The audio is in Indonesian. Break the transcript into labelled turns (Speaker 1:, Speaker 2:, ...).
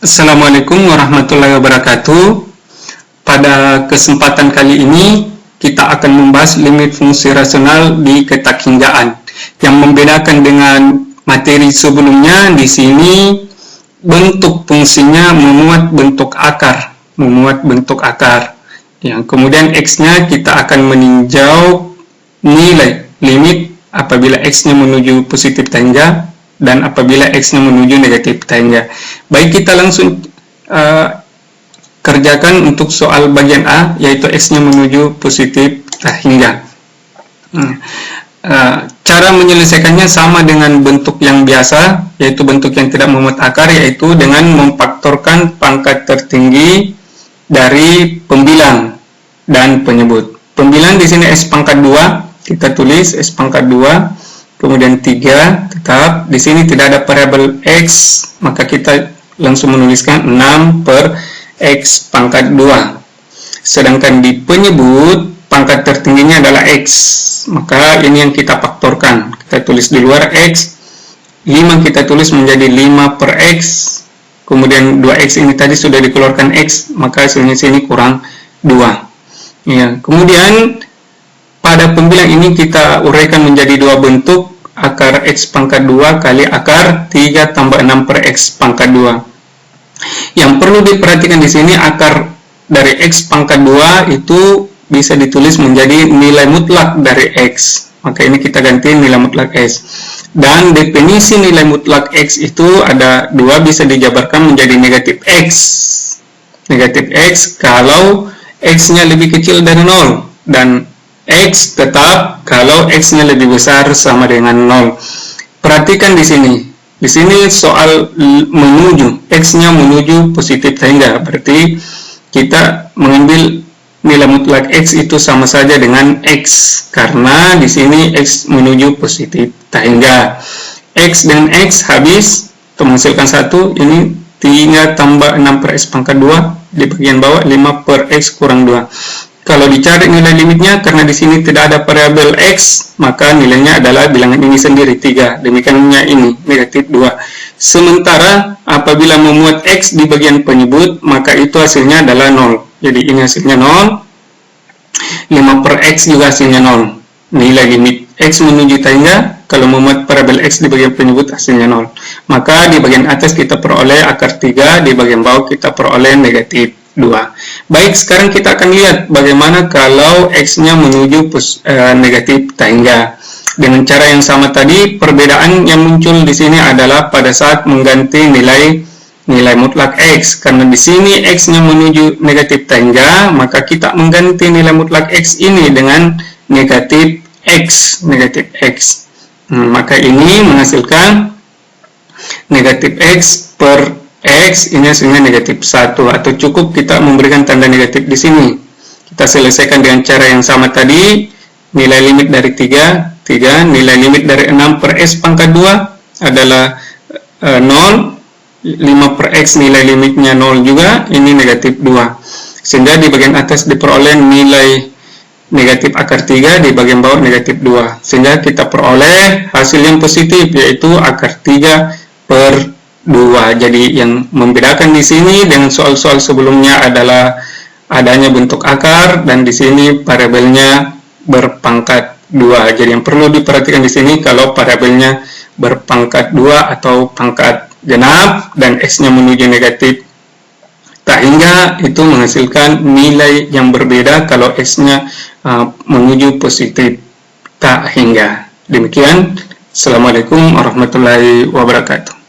Speaker 1: Assalamualaikum warahmatullahi wabarakatuh. Pada kesempatan kali ini kita akan membahas limit fungsi rasional di ketakhinggaan. Yang membedakan dengan materi sebelumnya, di sini bentuk fungsinya memuat bentuk akar. Yang kemudian x-nya kita akan meninjau nilai limit apabila x-nya menuju positif tangga dan apabila x-nya menuju negatif tangga. Baik, kita langsung kerjakan untuk soal bagian A, yaitu x-nya menuju positif tangga. Cara menyelesaikannya sama dengan bentuk yang biasa, yaitu bentuk yang tidak memuat akar, yaitu dengan memfaktorkan pangkat tertinggi dari pembilang dan penyebut. Pembilang di sini s pangkat 2, kita tulis s pangkat 2. Kemudian 3, tetap di sini tidak ada variabel x, maka kita langsung menuliskan 6 per x pangkat 2. Sedangkan di penyebut pangkat tertingginya adalah x, maka ini yang kita faktorkan. Kita tulis di luar x, 5 kita tulis menjadi 5 per x, kemudian 2x ini tadi sudah dikeluarkan x, maka hasilnya sini kurang 2. Ya, kemudian pada pembilang ini kita uraikan menjadi dua bentuk, akar x pangkat 2 kali akar 3 tambah 6 per x pangkat 2. Yang perlu diperhatikan di sini, akar dari x pangkat 2 itu bisa ditulis menjadi nilai mutlak dari x. Maka ini kita ganti nilai mutlak x. Dan definisi nilai mutlak x itu ada dua, bisa dijabarkan menjadi negatif x. Negatif x kalau x-nya lebih kecil dari 0, dan x tetap kalau x-nya lebih besar sama dengan 0. Perhatikan di sini. Di sini soal menuju, x-nya menuju positif tangga, berarti kita mengambil nilai mutlak x itu sama saja dengan x, karena di sini x menuju positif tangga. X dan x habis, menghasilkan 1, ini 3 tambah 6 per x pangkat 2, di bagian bawah 5 per x kurang 2. Kalau dicari nilai limitnya, karena di sini tidak ada variabel x, maka nilainya adalah bilangan ini sendiri, 3. Demikiannya ini, negatif 2. Sementara apabila memuat x di bagian penyebut, maka itu hasilnya adalah 0. Jadi ini hasilnya 0. 5 per x juga hasilnya 0. Nilai limit x menuju tangga, kalau memuat variabel x di bagian penyebut hasilnya 0. Maka di bagian atas kita peroleh akar 3, di bagian bawah kita peroleh negatif 2. Baik, sekarang kita akan lihat bagaimana kalau x-nya menuju negatif tangga. Dengan cara yang sama tadi, perbedaan yang muncul di sini adalah pada saat mengganti nilai mutlak x. Karena di sini x-nya menuju negatif tangga, maka kita mengganti nilai mutlak x ini dengan negatif x. Maka ini menghasilkan negatif x per x, ini hasilnya negatif 1, atau cukup kita memberikan tanda negatif di sini. Kita selesaikan dengan cara yang sama tadi. Nilai limit dari 3, nilai limit dari 6 per x pangkat 2 adalah 0, 5 per x nilai limitnya 0 juga, ini negatif 2. Sehingga di bagian atas diperoleh nilai negatif akar 3, di bagian bawah negatif 2. Sehingga kita peroleh hasil yang positif, yaitu akar 3 per 2. Jadi yang membedakan di sini dengan soal-soal sebelumnya adalah adanya bentuk akar, dan di sini variabelnya berpangkat 2. Jadi yang perlu diperhatikan di sini, kalau variabelnya berpangkat 2 atau pangkat genap dan x-nya menuju negatif tangga, itu menghasilkan nilai yang berbeda kalau x-nya menuju positif tangga. Demikian. Assalamualaikum warahmatullahi wabarakatuh.